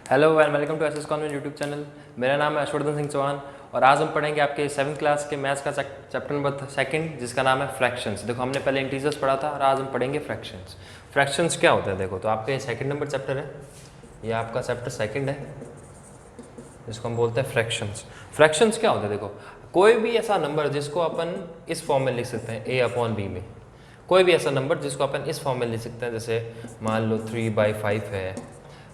Hello and welcome to SS convent YouTube channel. मेरा नाम है अशवर्धन सिंह चौहान और आज हम पढ़ेंगे आपके 7th क्लास के मैथ्स का चैप्टर नंबर 2 जिसका नाम है फ्रैक्शंस। देखो हमने पहले इंटीजर्स पढ़ा था और आज हम पढ़ेंगे फ्रैक्शंस। फ्रैक्शंस क्या होता है देखो, तो आपका ये 2nd नंबर चैप्टर है, ये आपका चैप्टर 2 है, जिसको हम बोलते हैं फ्रैक्शंस। फ्रैक्शंस क्या होता है देखो, कोई भी ऐसा नंबर जिसको अपन इस फॉर्म में लिख सकते हैं a/b में, कोई भी ऐसा नंबर जिसको अपन इस फॉर्म में लिख सकते हैं, जैसे मान लो 3/5 है,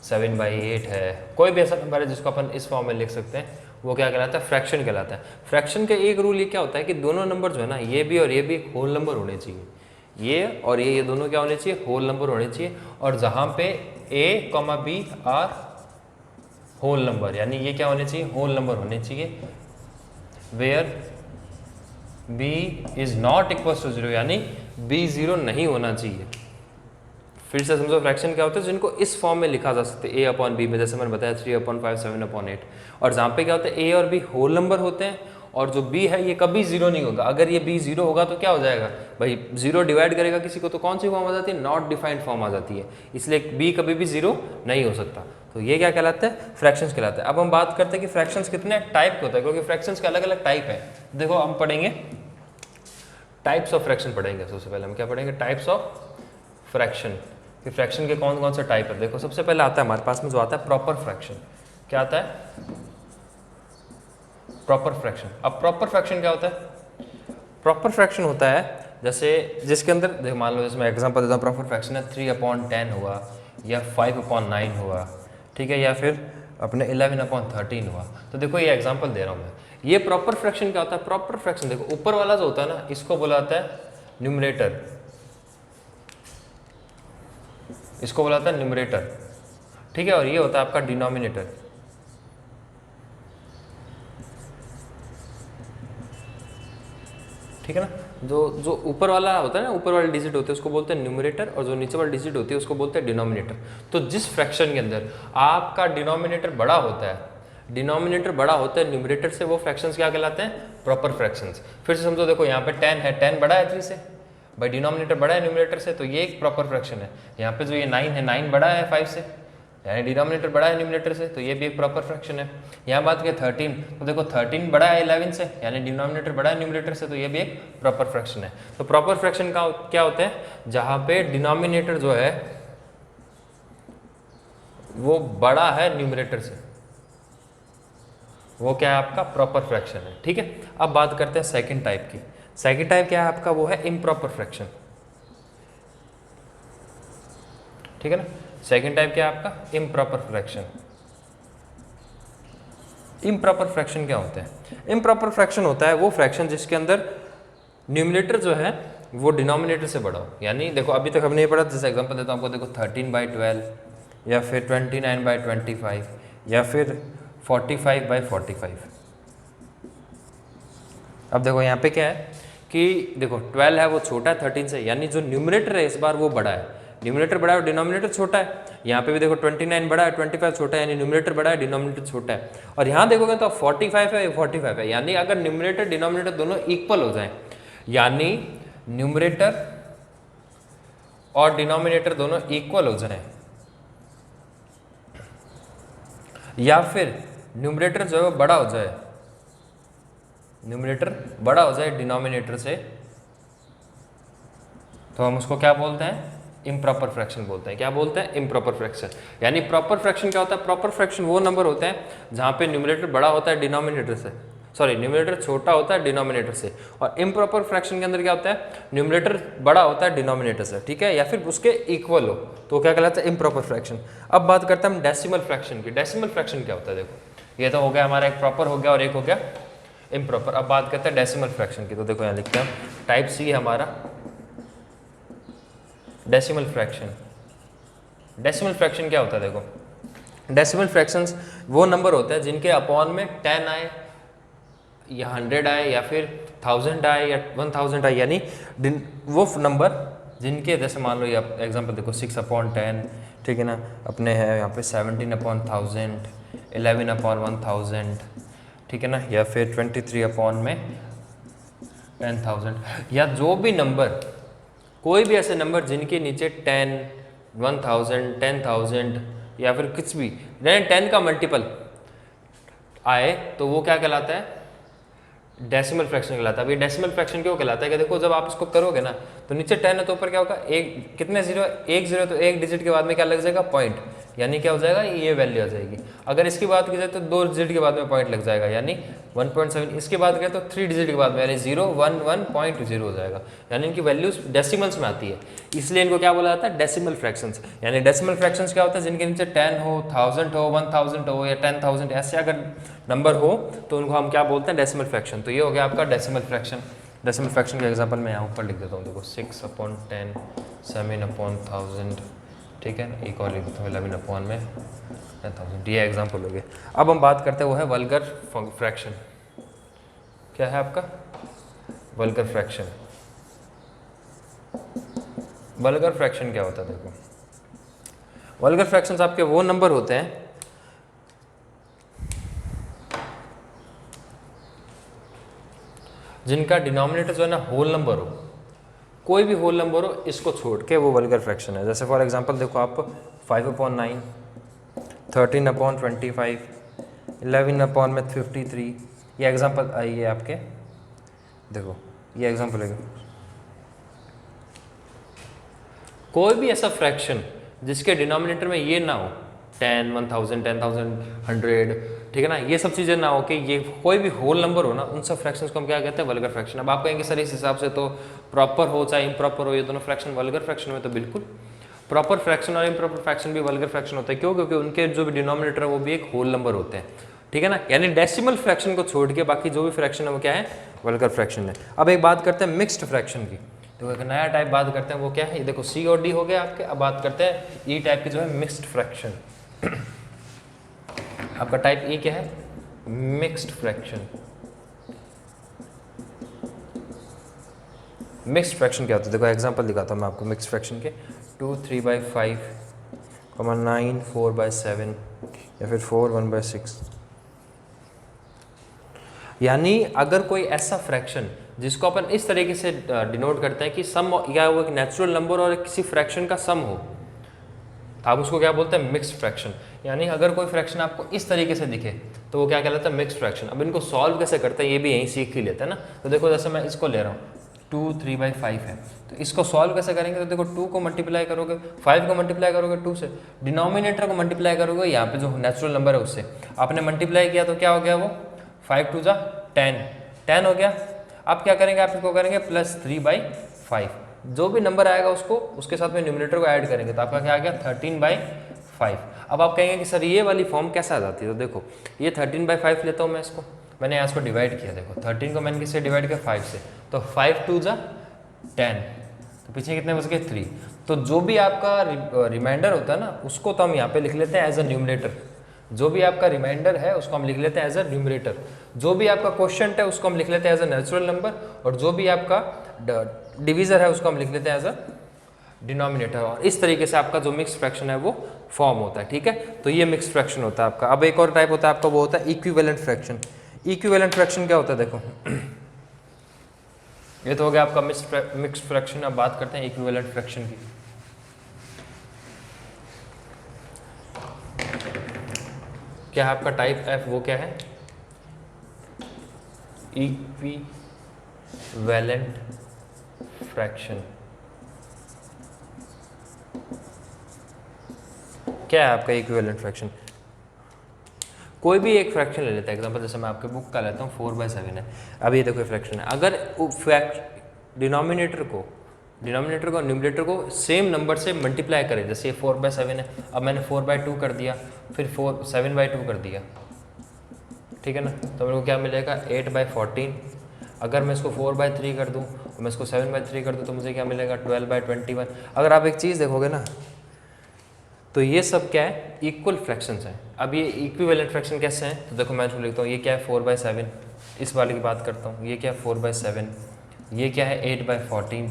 7/8 है, कोई भी ऐसा नंबर है जिसको अपन इस फॉर्म में लिख सकते हैं, वो क्या कहलाता है? फ्रैक्शन कहलाता है। फ्रैक्शन का एक रूल ये क्या होता है कि दोनों नंबर जो है ना, ये भी और ये भी होल नंबर होने चाहिए, ये और ये दोनों क्या होने चाहिए? होल नंबर होने चाहिए। और जहाँ पे a, b are whole number, यानी ये क्या होने चाहिए? होल नंबर होने चाहिए। Where b is not equal to 0, यानी b 0 नहीं होना चाहिए। फिर से समझो, फ्रैक्शन क्या होता है जिनको इस फॉर्म में लिखा जा सकता है a/b में, जैसे मैंने बताया 3/5 7/8। और जहाँ पे क्या होता है a और b होल नंबर होते हैं और जो b है ये कभी 0 नहीं होगा। अगर ये b 0 होगा तो क्या हो जाएगा भाई? 0 डिवाइड करेगा किसी को तो कौन सी फॉर्म आ जाती है? नॉट डिफाइंड फॉर्म आ जाती है, इसलिए b कभी भी 0 नहीं हो सकता। तो ये क्या कहलाता है? फ्रैक्शंस कहलाता है। अब हम बात करते हैं कि फ्रैक्शंस कितने टाइप के होता है, क्योंकि फ्रैक्शंस के अलग अलग टाइप है। देखो हम पढ़ेंगे टाइप्स ऑफ फ्रैक्शन पढ़ेंगे। सबसे पहले हम क्या पढ़ेंगे? Types of fraction. कि फ्रैक्शन के कौन कौन से टाइप है। देखो सबसे पहले आता है हमारे पास में जो आता है प्रॉपर फ्रैक्शन। क्या आता है? Proper fraction. अब प्रॉपर फ्रैक्शन क्या होता है? प्रॉपर फ्रैक्शन होता है जैसे जिसके अंदर देखो, मान लो इसमें एग्जांपल देता हूँ, प्रॉपर फ्रैक्शन है 3/10 हुआ या 5/9 हुआ, ठीक है, या फिर अपने 11/13 हुआ। तो देखो ये एग्जाम्पल दे रहा हूँ मैं। ये प्रॉपर फ्रैक्शन क्या होता है? प्रॉपर फ्रैक्शन देखो ऊपर वाला जो होता है ना, इसको बोला जाता है न्यूमरेटर, इसको बोला जाता है न्यूमरेटर, ठीक है, और ये होता है आपका डिनोमिनेटर। ठीक है ना, जो ऊपर वाला होता है ना, ऊपर वाले डिजिट होते हैं उसको बोलते हैं न्यूमरेटर, और जो नीचे वाले डिजिट होती है उसको बोलते हैं डिनोमिनेटर। तो जिस फ्रैक्शन के अंदर आपका डिनोमिनेटर बड़ा होता है, डिनोमिनेटर बड़ा होता है न्यूमरेटर से, वो फ्रैक्शंस क्या कहलाते हैं? Proper fractions. फिर से समझो, देखो यहाँ पे 10 है, 10 बड़ा है 3 से, भाई डिनोमिनेटर बड़ा है न्यूमरेटर से, तो ये एक प्रॉपर फ्रैक्शन है। यहाँ पे जो ये 9 है, 9 बड़ा है 5 से, यानी डिनोमिनेटर बड़ा है न्यूमरेटर से, तो ये भी एक प्रॉपर फ्रैक्शन है। यहाँ बात करें 13, तो देखो 13 बड़ा है 11 से, यानी डिनोमिनेटर बड़ा है न्यूमरेटर से, तो ये भी एक प्रॉपर फ्रैक्शन है। तो प्रॉपर फ्रैक्शन का क्या होते हैं? जहाँ पे डिनोमिनेटर जो है वो बड़ा है न्यूमरेटर से, वो क्या है? आपका प्रॉपर फ्रैक्शन है। ठीक है, अब बात करते हैं सेकेंड टाइप की। सेकेंड टाइप क्या है आपका? वो है इम्प्रॉपर फ्रैक्शन। ठीक है ना, सेकेंड टाइप क्या है आपका? Improper fraction. इम्प्रॉपर फ्रैक्शन क्या होता है? इम्प्रॉपर फ्रैक्शन होता है वो फ्रैक्शन जिसके अंदर न्यूमरेटर जो है वो डिनोमिनेटर से बड़ा हो। यानी देखो अभी तक हमने ये पढ़ा, जैसे एग्जांपल देता हूँ आपको, देखो 13/12 या फिर 29/25 या फिर 45/45। अब देखो यहाँ पे क्या है कि देखो 12 है वो छोटा है 13 से, यानी जो न्यूमरेटर है इस बार वो बड़ा है, न्यूमरेटर बड़ा है और डिनोमिनेटर छोटा है। यहाँ पे भी देखो 29 बड़ा है 25 छोटा है, यानी न्यूमरेटर बड़ा है डिनोमिनेटर छोटा है। और यहाँ देखोगे तो 45 है 45 है, यानी अगर न्यूमरेटर डिनोमिनेटर दोनों इक्वल हो जाए, यानी न्यूमरेटर और डिनोमिनेटर दोनों इक्वल हो जाए, या फिर न्यूमरेटर जो है वो बड़ा हो जाए, न्यूमरेटर बड़ा हो जाए डिनोमिनेटर से, तो हम उसको क्या बोलते हैं? इम्प्रॉपर फ्रैक्शन बोलते हैं। क्या बोलते हैं? Improper fraction. यानी प्रॉपर फ्रैक्शन क्या होता है? प्रॉपर फ्रैक्शन वो नंबर होते हैं जहाँ पे न्यूमरेटर बड़ा होता है डिनोमिनेटर से, सॉरी न्यूमरेटर छोटा होता है डिनोमिनेटर से, और इम्प्रॉपर फ्रैक्शन के अंदर क्या होता है? न्यूमरेटर बड़ा होता है डिनोमिनेटर से, ठीक है, या फिर उसके इक्वल हो, तो क्या कहलाता है? Improper fraction. अब बात करते हैं हम डेसिमल फ्रैक्शन की। डेसिमल फ्रैक्शन क्या होता है? देखो ये तो हो गया हमारा, एक प्रॉपर हो गया और एक हो गया इम्प्रॉपर। अब बात करते हैं डेसिमल फ्रैक्शन की। तो देखो यहाँ लिखते हैं टाइप सी हमारा डेसिमल फ्रैक्शन। डेसिमल फ्रैक्शन क्या होता है? देखो डेसिमल फ्रैक्शंस वो नंबर होते हैं जिनके अपॉन में 10 आए या 100 आए या फिर 1000 आए या 1000 आए, यानी वो नंबर जिनके, जैसे मान लो ये एग्जांपल देखो 6/10, ठीक है ना, अपने है यहाँ पे 17/1000, 11/1000, ठीक है ना, या फिर 23/1000, या जो भी नंबर, कोई भी ऐसे नंबर जिनके नीचे 10, 1000, 10,000, या फिर कुछ भी 10 का मल्टीपल आए तो वो क्या कहलाता है, डेसिमल फ्रैक्शन कहलाता है। अब ये डेसिमल फ्रैक्शन क्यों कहलाता है कि देखो जब आप इसको करोगे ना तो नीचे 10 है तो ऊपर क्या होगा, एक कितने जीरो, एक जीरो, तो एक डिजिट के बाद में क्या लग जाएगा, पॉइंट, यानी क्या हो जाएगा, ये वैल्यू आ जाएगी। अगर इसकी बात की जाए तो 2 डिजिट के बाद में पॉइंट लग जाएगा, यानी 1.7। इसके बाद करें तो 3 डिजिट के बाद में यानी 011.0 हो जाएगा, यानी इनकी वैल्यूज डेसिमल्स में आती है, इसलिए इनको क्या बोला जाता है, डेसिमल फ्रैक्शंस। यानी डेसिमल फ्रैक्शंस क्या होता है, जिनके नीचे 10 हो, 1000 हो, 1000 हो या 10,000 ऐसे अगर नंबर हो तो उनको हम क्या बोलते हैं, डेसिमल फ्रैक्शन। तो ये हो गया आपका डेसिमल फ्रैक्शन। डेसिमल फ्रैक्शन का एग्जांपल मैं यहाँ ऊपर लिख देता हूँ, देखो 6/10, 7/1000, ठीक है ना, एक और लिख देता हूँ 11/1000, ये एग्जाम्पल हो गया। अब हम बात करते हैं वो है वल्गर फ्रैक्शन। क्या है आपका वल्गर फ्रैक्शन? वल्गर फ्रैक्शन क्या होता है, देखो वल्गर फ्रैक्शंस आपके वो नंबर होते हैं जिनका डिनोमिनेटर जो है ना होल नंबर हो, कोई भी होल नंबर हो, इसको छोड़ के वो वल्गर फ्रैक्शन है। जैसे फॉर एग्जांपल देखो आप 5/9, 13/25, 11/53, ये एग्जांपल आई है आपके, देखो ये एग्जांपल है। कोई भी ऐसा फ्रैक्शन जिसके डिनोमिनेटर में ये ना हो, 10, 1000, 10,000, 100, ठीक है ना, ये सब चीज़ें ना हो कि ये कोई भी होल नंबर हो ना, उन सब फ्रैक्शंस को हम क्या कहते हैं, वल्गर फ्रैक्शन। अब आप कहेंगे सर इस हिसाब से तो प्रॉपर हो चाहे इम्प्रॉपर हो, ये दोनों फ्रैक्शन वल्गर फ्रैक्शन में, तो बिल्कुल प्रॉपर फ्रैक्शन और इम्प्रॉपर फ्रैक्शन भी वल्गर फ्रैक्शन होता है। क्यों? क्योंकि उनके जो भी डिनोमिनेटर है वो भी एक होल नंबर होते हैं, ठीक है ना। यानी डेसिमल फ्रैक्शन को छोड़ के बाकी जो भी फ्रैक्शन है वो क्या है, वल्गर फ्रैक्शन है। अब एक बात करते हैं मिक्स्ड फ्रैक्शन की, तो एक नया टाइप बात करते हैं, वो क्या है, ये देखो सी और डी हो गया आपके। अब बात करते हैं ई टाइप की जो है मिक्स्ड फ्रैक्शन। आपका टाइप ई क्या है, मिक्स्ड फ्रैक्शन। मिक्स्ड फ्रैक्शन क्या होता है, देखो एग्जांपल दिखाता हूँ मैं आपको मिक्स्ड फ्रैक्शन के। 2 3/5, 9 4/7 या फिर 4 1/6। यानी अगर कोई ऐसा फ्रैक्शन जिसको अपन इस तरीके से डिनोट करते हैं कि सम या वो एक नेचुरल नंबर और किसी फ्रैक्शन का सम हो, तो आप उसको क्या बोलते हैं, मिक्स्ड फ्रैक्शन। यानी अगर कोई फ्रैक्शन आपको इस तरीके से दिखे तो वो क्या कहलाता है, मिक्स्ड फ्रैक्शन। अब इनको सॉल्व कैसे करते हैं ये भी यहीं सीख ही लेते हैं ना। तो देखो जैसे मैं इसको ले रहा हूँ, 2 3/5 है, तो इसको सॉल्व कैसे करेंगे, तो देखो 2 को मल्टीप्लाई करोगे, 5 को मल्टीप्लाई करोगे 2 से, डिनोमिनेटर को मल्टीप्लाई करोगे यहाँ पे जो नेचुरल नंबर है उससे, आपने मल्टीप्लाई किया तो क्या हो गया, वो 5 2 10 हो गया। अब क्या करेंगे, आप इसको करेंगे +3/5, जो भी नंबर आएगा उसको उसके साथ में न्यूमरेटर को ऐड करेंगे, तो आपका क्या आ गया 13/5। अब आप कहेंगे कि सर ये वाली फॉर्म कैसे आ जाती है, तो देखो ये 13/5 लेता हूँ मैं, इसको मैंने यहाँ इसको डिवाइड किया, देखो 13 को मैंने किससे डिवाइड किया, 5 से, तो 5 2 10, तो पीछे कितने बच गए 3। तो जो भी आपका रिमाइंडर होता है ना उसको तो हम यहाँ पे लिख लेते हैं एज अ न्यूमरेटर, जो भी आपका रिमाइंडर है उसको हम लिख लेते हैं एज अ न्यूमरेटर, जो भी आपका क्वोशिएंट है उसको हम लिख लेते हैं एज अ नेचुरल नंबर, और जो भी आपका डिवीजर है उसको हम लिख लेते हैं एज अ डिनोमिनेटर। और इस तरीके से आपका जो मिक्स फ्रैक्शन है वो फॉर्म होता है, ठीक है। तो ये मिक्स फ्रैक्शन होता है आपका। अब एक और टाइप होता है आपका, वो होता है इक्विवेलेंट फ्रैक्शन। इक्विवेलेंट फ्रैक्शन क्या होता है, देखो ये तो हो गया आपका मिक्स फ्रैक्शन। अब बात करते हैं इक्विवेलेंट फ्रैक्शन की। क्या है आपका टाइप एफ, वो क्या है, इक्विवेलेंट फ्रैक्शन। क्या है आपका इक्विवेलेंट फ्रैक्शन, कोई भी एक फ्रैक्शन ले लेता है, एग्जांपल जैसे मैं आपके बुक का लेता हूँ 4/7 है। अब ये देखो फ्रैक्शन है, अगर डिनोमिनेटर को न्यूमरेटर को सेम नंबर से मल्टीप्लाई करें, जैसे ये 4/7 है, अब मैंने 4/2 कर दिया, फिर 7/2 कर दिया, ठीक है ना, तो मेरे को क्या मिलेगा 8/14। अगर मैं इसको 4/3 कर दूँ और मैं इसको 7/3 कर दूँ तो मुझे क्या मिलेगा 12/21। अगर आप एक चीज़ देखोगे ना तो ये सब क्या है, इक्वल फ्रैक्शंस हैं। अब ये इक्विवेलेंट फ्रैक्शन कैसे हैं, तो देखो मैं इसको लिखता हूँ, ये क्या है 4/7, इस वाले की बात करता हूँ, ये क्या है 4/7, ये क्या है 8/14,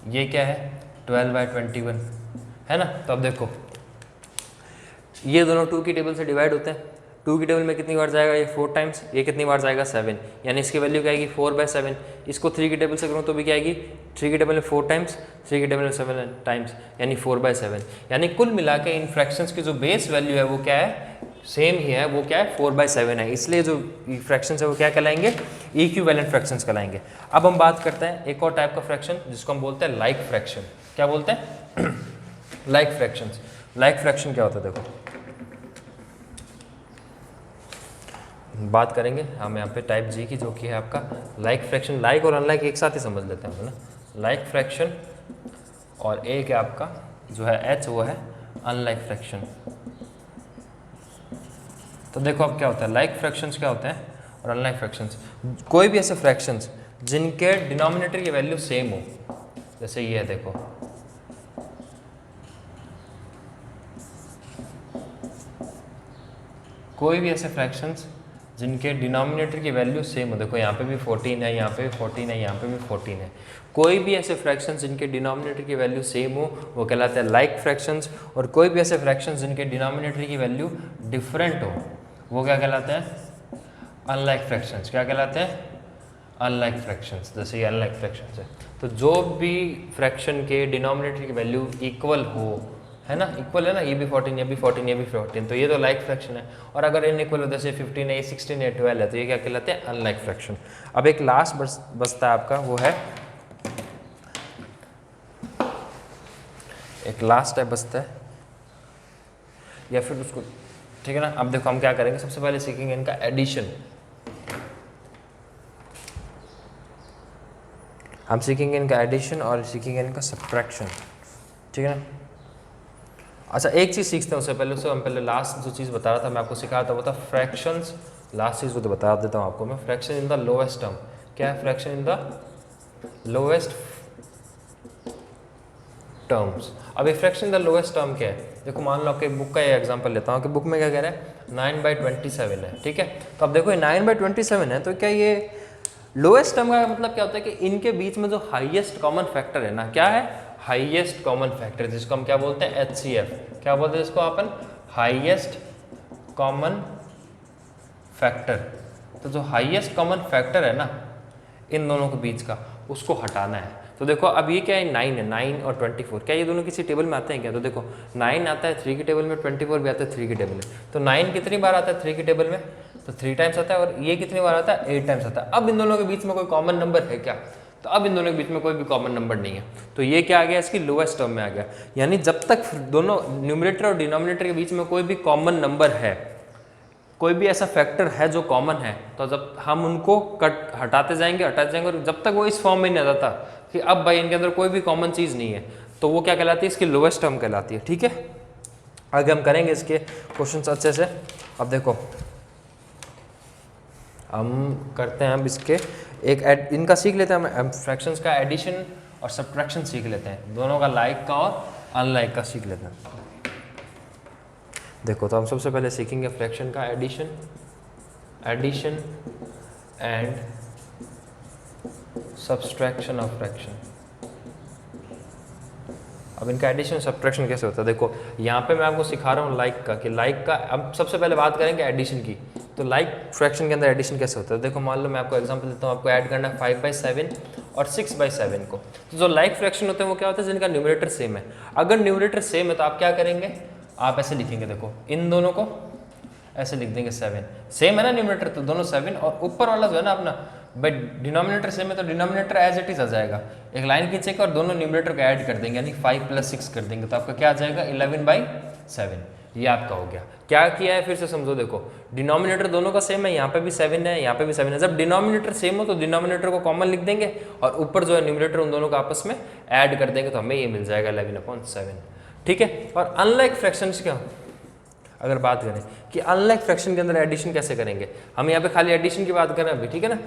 ये क्या है 12/21, है ना। तो अब देखो ये दोनों 2 की टेबल से डिवाइड होते हैं, 2 की टेबल में कितनी बार जाएगा ये 4 टाइम्स, ये कितनी बार जाएगा 7, यानी इसकी वैल्यू क्या आएगी 4/7। इसको 3 की टेबल से करूँ तो भी क्या आएगी 3 की टेबल में 4 टाइम्स, 3 की टेबल में 7 टाइम्स, यानी 4/7। यानी कुल मिला के इन फ्रैक्शंस की जो बेस वैल्यू है वो क्या है, सेम ही है, वो क्या है 4/7 है, इसलिए जो फ्रैक्शंस है वो क्या कहलाएंगे, इक्विवेलेंट फ्रैक्शंस कहलाएंगे। अब हम बात करते हैं एक और टाइप का फ्रैक्शन जिसको हम बोलते हैं लाइक फ्रैक्शन। क्या बोलते हैं लाइक फ्रैक्शंस। लाइक फ्रैक्शन क्या होता है, देखो बात करेंगे हम यहाँ पे टाइप जी की, जो कि है आपका लाइक फ्रैक्शन। लाइक और अनलाइक एक साथ ही समझ लेते हैं हम ना, लाइक फ्रैक्शन और एक है आपका जो है एच, वो है अनलाइक फ्रैक्शन। तो देखो अब क्या होता है, लाइक फ्रैक्शंस क्या होते हैं और अनलाइक फ्रैक्शंस, कोई भी ऐसे फ्रैक्शंस जिनके डिनोमिनेटर की वैल्यू सेम हो, जैसे ये है देखो, कोई भी ऐसे फ्रैक्शंस जिनके डिनोमिनेटर की वैल्यू सेम हो, देखो यहाँ पे भी 14 है, यहाँ पे भी 14 है, यहाँ पे भी 14 है, कोई भी ऐसे फ्रैक्शंस जिनके डिनोमिनेटर की वैल्यू सेम हो वो कहलाते हैं लाइक फ्रैक्शंस। और कोई भी ऐसे फ्रैक्शंस जिनके डिनोमिनेटर की वैल्यू डिफरेंट हो वो क्या कहलाते हैं, अनलाइक फ्रैक्शंस। क्या कहलाते हैं, अनलाइक फ्रैक्शंस। जैसे ये अनलाइक फ्रैक्शंस है, तो जो भी फ्रैक्शन के डिनोमिनेटर की वैल्यू इक्वल हो, है ना, इक्वल है ना, ये भी 14, ये भी 14, ये भी 14, तो ये तो लाइक फ्रैक्शन है। और अगर इनइक्वल हो, जैसे 15 है, ये 16 है, 12 है, तो ये क्या कहलाते हैं, अनलाइक फ्रैक्शन। अब एक लास्ट बचता है आपका, वो है एक लास्ट टाइप बचता है, या फिर उसको, ठीक है ना। अब देखो हम क्या करेंगे, सबसे पहले सीखेंगे इनका एडिशन। हम सीखेंगे इनका एडिशन और सीखेंगे इनका सब्ट्रैक्शन, ठीक है ना। अच्छा एक चीज़ सीखते हैं उससे पहले, हम पहले लास्ट जो चीज़ बता रहा था मैं आपको सिखा था वो था फ्रैक्शंस। लास्ट चीज़ वो तो बता देता हूँ आपको मैं, fraction in the lowest term. क्या है fraction in the lowest terms. अब ये fraction in the lowest term क्या है, देखो मान लो आपके बुक का ये एग्जांपल लेता हूँ कि बुक में क्या कह रहा है 9/27 है, ठीक है। तो अब देखो ये 9/27 है, तो क्या ये लोएस्ट टर्म का मतलब क्या होता है कि इनके बीच में जो हाईएस्ट कॉमन फैक्टर है ना, क्या है हाईएस्ट कॉमन फैक्टर, जिसको हम क्या बोलते हैं HCF। क्या बोलते हैं इसको अपन, हाईएस्ट कॉमन फैक्टर। तो जो हाईएस्ट कॉमन फैक्टर है ना इन दोनों के बीच का, उसको हटाना है। तो देखो अब ये क्या है 9 है, 9 और 24, क्या ये दोनों किसी टेबल में आते हैं क्या, तो देखो 9 आता है 3 की टेबल में, 24 भी आता है 3 की टेबल में। तो 9 कितनी बार आता है 3 की टेबल में, तो 3 टाइम्स आता है, और ये कितनी बार आता है 8 टाइम्स आता है। अब इन दोनों के बीच में कोई कॉमन नंबर है क्या, तो अब इन दोनों के बीच में कोई भी कॉमन नंबर नहीं है, तो ये क्या आ गया इसकी लोएस्ट टर्म में आ गया। यानी जब तक दोनों न्यूमरेटर और डिनोमिनेटर के बीच में कोई भी कॉमन नंबर है, कोई भी ऐसा फैक्टर है जो कॉमन है, तो जब हम उनको हटाते जाएंगे और जब तक वो इस फॉर्म में नहीं आ जाता कि अब भाई इनके अंदर कोई भी कॉमन चीज़ नहीं है, तो वो क्या कहलाती है, इसकी लोएस्ट टर्म कहलाती है, ठीक है। आगे हम करेंगे इसके क्वेश्चन अच्छे से। अब देखो हम करते हैं, अब इसके एक इनका सीख लेते हैं हम, फ्रैक्शंस का एडिशन और सब्ट्रैक्शन सीख लेते हैं, दोनों का लाइक का और अनलाइक का सीख लेते हैं। देखो तो हम सबसे पहले सीखेंगे फ्रैक्शन का addition and subtraction of fraction. अब इनका एडिशन सब्ट्रैक्शन कैसे होता है, देखो यहाँ पे मैं आपको सिखा रहा हूँ लाइक का, कि लाइक का अब सबसे पहले बात करेंगे एडिशन की। तो लाइक फ्रैक्शन के अंदर एडिशन कैसे होता है, देखो मान लो मैं आपको एग्जांपल देता हूँ, आपको ऐड करना है 5/7 और 6/7 को। तो जो लाइक फ्रैक्शन होते हैं वो क्या होता है, जिनका न्यूमरेटर सेम है। अगर न्यूमरेटर सेम है तो आप क्या करेंगे, आप ऐसे लिखेंगे, देखो इन दोनों को ऐसे लिख देंगे 7, सेम है ना न्यूमरेटर, तो दोनों 7, और ऊपर वाला जो है ना अपना बट डिनोमिनेटर सेम है तो डिनोमिनेटर एज इट इज आ जाएगा, एक लाइन खींचेगा और दोनों न्यूमरेटर को ऐड कर देंगे, यानी 5 + 6 कर देंगे, तो आपका क्या आ जाएगा 11/7। ये आपका हो गया। क्या किया है फिर से समझो, देखो डिनोमिनेटर दोनों का सेम है, यहाँ पे भी 7 है, यहाँ पे भी 7 है। जब डिनोमिनेटर सेम हो तो डिनोमिनेटर को कॉमन लिख देंगे और ऊपर जो है न्यूमरेटर उन दोनों को आपस में ऐड कर देंगे, तो हमें ये मिल जाएगा 11/7, ठीक है। और अनलाइक फ्रैक्शंस क्या, अगर बात करें कि अनलाइक फ्रैक्शन के अंदर एडिशन कैसे करेंगे, हम यहाँ पे खाली एडिशन की बात करें अभी, ठीक है ना।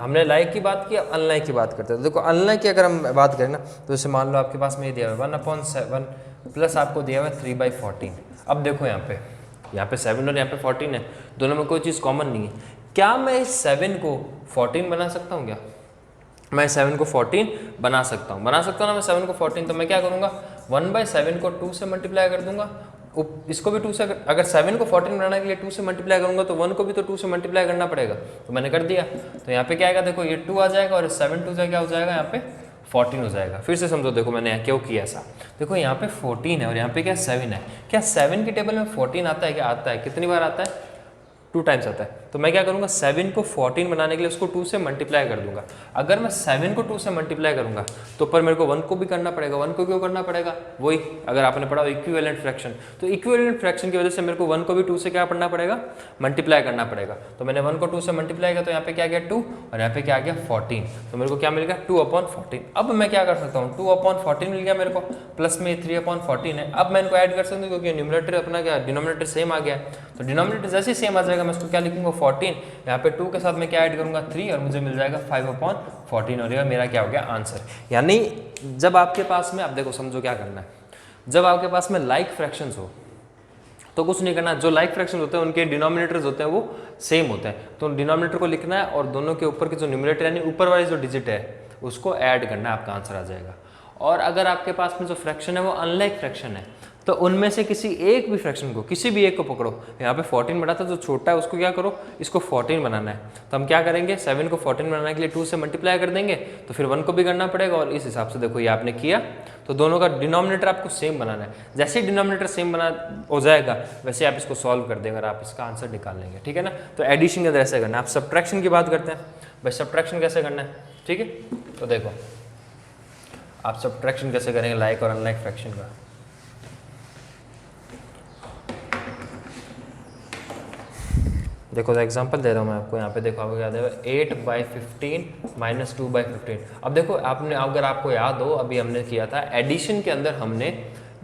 हमने लाइक की बात की, अनलाइक की बात करते हैं। तो देखो अनलाइक की अगर हम बात करें ना, तो जैसे मान लो आपके पास में ये दिया हुआ 1/7 प्लस आपको दिया हुआ 3/14। अब देखो यहाँ पे 7 और यहाँ पे 14 है, दोनों में कोई चीज़ कॉमन नहीं है। क्या मैं इस 7 को 14 बना सकता हूँ क्या, मैं 7 को 14 बना सकता हूँ ना मैं 7 को 14। तो मैं क्या करूँगा 1/7 को 2 से मल्टीप्लाई कर दूंगा इसको भी 2 से अगर 7 को 14 बनाने के लिए 2 से मल्टीप्लाई करूंगा तो 1 को भी तो 2 से मल्टीप्लाई करना पड़ेगा, तो मैंने कर दिया। तो यहाँ पे क्या आएगा, देखो ये 2 आ जाएगा और 7 2 से क्या हो जाएगा, यहाँ पे 14 हो जाएगा। फिर से समझो, देखो मैंने क्यों किया ऐसा, देखो यहाँ पे 14 है और यहाँ पे क्या 7 है, क्या 7 की टेबल में 14 आता है, क्या आता है, कितनी बार आता है, 2 टाइम्स आता है। तो मैं क्या करूँगा, 7 को 14 बनाने के लिए उसको 2 से मल्टीप्लाई कर दूंगा। अगर मैं 7 को 2 से मल्टीप्लाई करूंगा तो पर मेरे को 1 को भी करना पड़ेगा। 1 को क्यों करना पड़ेगा, वही अगर आपने पढ़ा इक्विवेलेंट फ्रैक्शन, तो इक्विवेलेंट फ्रैक्शन की वजह से मेरे को 1 को भी 2 से क्या पढ़ना पड़ेगा, मल्टीप्लाई करना पड़ेगा। तो मैंने 1 को 2 से मल्टीप्लाई किया तो यहाँ पे क्या गया 2 और यहाँ पे क्या आ गया 14, तो मेरे को क्या मिल गया 2/14। अब मैं क्या कर सकता हूँ, 2/14 मिल गया मेरे को, प्लस में 3/14 है। अब मैं इनको ऐड कर सकता हूँ क्योंकि न्यूमरेटर अपना क्या डिनोमिनेटर सेम आ गया, तो डिनोमिनेटर जैसे ही सेम आ जाएगा मैं इसको क्या लिखूंगा 14, यहाँ पे 2 के साथ मैं क्या ऐड करूंगा 3 और मुझे मिल जाएगा 5/14 और यह मेरा क्या हो गया आंसर। यानी जब आपके पास में, आप देखो समझो क्या करना है, जब आपके पास में लाइक फ्रैक्शंस हो तो कुछ नहीं करना, जो लाइक फ्रैक्शन होते हैं उनके डिनोमिनेटर्स होते हैं वो सेम होते हैं, तो डिनोमिनेटर को लिखना है और दोनों के ऊपर के जो न्यूमरेटर यानी ऊपर वाली जो डिजिट है उसको ऐड करना है, आपका आंसर आ जाएगा। और अगर आपके पास में जो फ्रैक्शन है वो अनलाइक फ्रैक्शन है तो उनमें से किसी एक भी फ्रैक्शन को, किसी भी एक को पकड़ो, यहाँ पे 14 बना था जो छोटा है उसको क्या करो, इसको 14 बनाना है। तो हम क्या करेंगे, 7 को 14 बनाने के लिए 2 से मल्टीप्लाई कर देंगे, तो फिर 1 को भी करना पड़ेगा और इस हिसाब से देखो ये आपने किया, तो दोनों का डिनोमिनेटर आपको सेम बनाना है। जैसे ही डिनोमिनेटर सेम बना हो जाएगा वैसे आप इसको सॉल्व कर देंगे और आप इसका आंसर निकाल लेंगे, ठीक है ना। तो एडिशन का ऐसे करना है। आप सब्ट्रैक्शन की बात करते हैं, भाई सब्ट्रैक्शन कैसे करना है, ठीक है। तो देखो आप सब्ट्रैक्शन कैसे करेंगे लाइक और अनलाइक फ्रैक्शन का। देखो एग्जांपल दे रहा हूँ मैं आपको, यहाँ पे देखो आपको याद है 8/15 - 2/15। अब देखो आपने, अगर आपको याद हो अभी हमने किया था एडिशन के अंदर हमने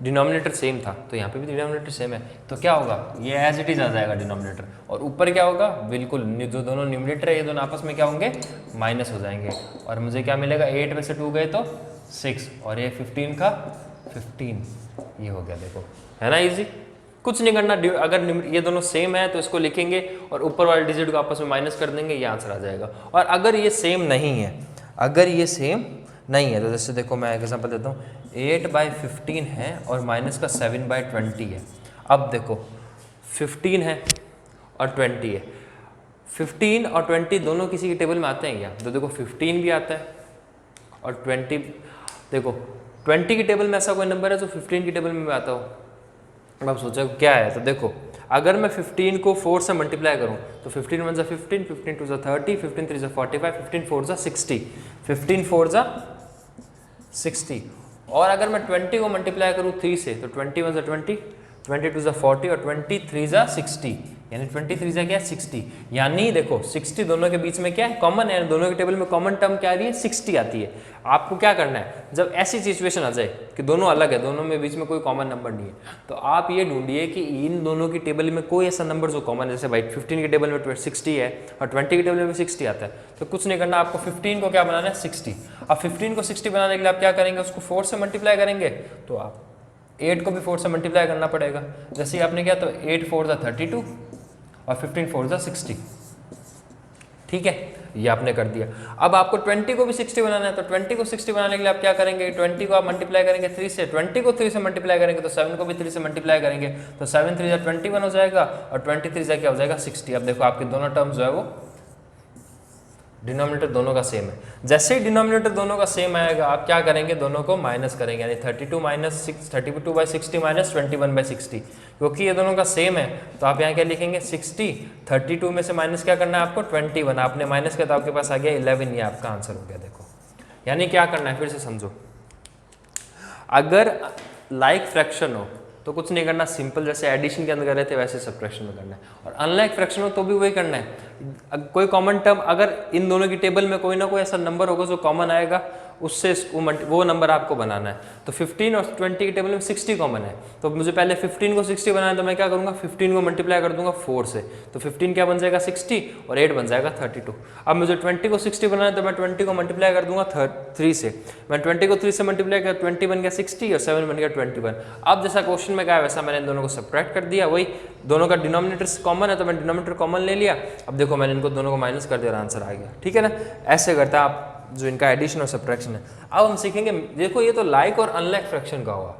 डिनोमिनेटर सेम था, तो यहाँ पे भी डिनोमिनेटर सेम है, तो क्या होगा ये एज इट इज आ जाएगा डिनोमिनेटर, और ऊपर क्या होगा बिल्कुल जो दोनों न्यूमरेटर है ये दोनों आपस में क्या होंगे माइनस हो जाएंगे, और मुझे क्या मिलेगा 8 में से 2 गए तो 6 और ये 15 का 15, ये हो गया। देखो है ना इजी, कुछ नहीं करना। अगर ये दोनों सेम है तो इसको लिखेंगे और ऊपर वाले डिजिट को आपस में माइनस कर देंगे, ये आंसर आ जाएगा। और अगर ये सेम नहीं है, अगर ये सेम नहीं है तो जैसे देखो मैं एग्जांपल देता हूँ, 8/15 है और माइनस का 7/20 है। अब देखो 15 है और 20 है, 15 और 20 दोनों किसी की टेबल में आते हैं क्या, तो देखो 15 भी आता है और 20, देखो 20 की टेबल में ऐसा कोई नंबर है जो 15 की टेबल में भी आता हो। अब आप सोचो क्या है, तो देखो अगर मैं 15 को 4 से मल्टीप्लाई करूं तो 15 1 15, 15 2 30, 15 3 45, 15 4 60, 15 4 60। और अगर मैं 20 को मल्टीप्लाई करूं 3 से तो 20 1 20, 20 2 40 और 23 60, यानी 23 क्या है 60। यानी देखो 60 दोनों के बीच में क्या है कॉमन है, दोनों के टेबल में कॉमन टर्म क्या आ रही है 60 आती है। आपको क्या करना है, जब ऐसी सिचुएशन आ जाए कि दोनों अलग है, दोनों में बीच में कोई कॉमन नंबर नहीं है, तो आप ये ढूंढिए कि इन दोनों की टेबल में कोई ऐसा नंबर जो कॉमन है, जैसे भाई 15 की टेबल में 60 है और 20 की टेबल में भी 60 आता है, तो कुछ नहीं करना, आपको 15 को क्या बनाना है 60। अब 15 को 60 बनाने के लिए आप क्या करेंगे, उसको 4 से मल्टीप्लाई करेंगे, तो आप 8 को भी 4 से मल्टीप्लाई करना पड़ेगा। जैसे ही आपने किया तो 8 4 32 और 15 4 60, ठीक है, ये आपने कर दिया। अब आपको 20 को भी 60 बनाना है, तो 20 को 60 बनाने के लिए आप क्या करेंगे, 20 को आप मल्टीप्लाई करेंगे 3 से, 20 को 3 से मल्टीप्लाई करेंगे तो 7 को भी 3 से मल्टीप्लाई करेंगे, तो 7 3 21 हो जाएगा और 23 क्या हो जाएगा 60। अब देखो आपके दोनों टर्म्स जो है वो डिनोमिनेटर दोनों का सेम है। जैसे ही डिनोमिनेटर दोनों का सेम आएगा आप क्या करेंगे, दोनों को माइनस करेंगे, यानी 32/60 माइनस 21/60, क्योंकि ये दोनों का सेम है तो आप यहाँ क्या लिखेंगे 60, 32 में से माइनस क्या करना है आपको 21, आपने माइनस किया तो आपके पास आ गया 11, ये आपका आंसर हो गया। देखो यानी क्या करना है, फिर से समझो, अगर लाइक फ्रैक्शन हो तो कुछ नहीं करना, सिंपल जैसे एडिशन के अंदर कर रहे थे वैसे सब्ट्रैक्शन में करना है, और अनलाइक फ्रैक्शन हो तो भी वही करना है। कोई कॉमन टर्म, अगर इन दोनों की टेबल में कोई ना कोई ऐसा नंबर होगा जो कॉमन आएगा, उससे वो नंबर आपको बनाना है। तो 15 और 20 की टेबल में 60 कॉमन है, तो मुझे पहले 15 को 60 बनाना है, तो मैं क्या करूँगा 15 को मल्टीप्लाई कर दूंगा 4 से, तो 15 क्या बन जाएगा 60 और 8 बन जाएगा 32। अब मुझे 20 को 60 बनाना है तो मैं 20 को मल्टीप्लाई कर दूंगा 3 से, मैं 20 को 3 से मल्टीप्लाई कर 20 बन गया 60 और 7 बन गया 21। अब जैसा क्वेश्चन में कहा है वैसा मैंने इन दोनों को सब्ट्रैक्ट कर दिया, वही दोनों का डिनोमिनेटर कॉमन है तो मैं डिनोमिनेटर कॉमन ले लिया। अब देखो मैंने इनको दोनों को माइनस कर दिया और आंसर आ गया, ठीक है ना। ऐसे करता है आप जो इनका एडिशन और सब्ट्रैक्शन है। अब हम सीखेंगे, देखो ये तो लाइक और अनलाइक फ्रैक्शन का हुआ,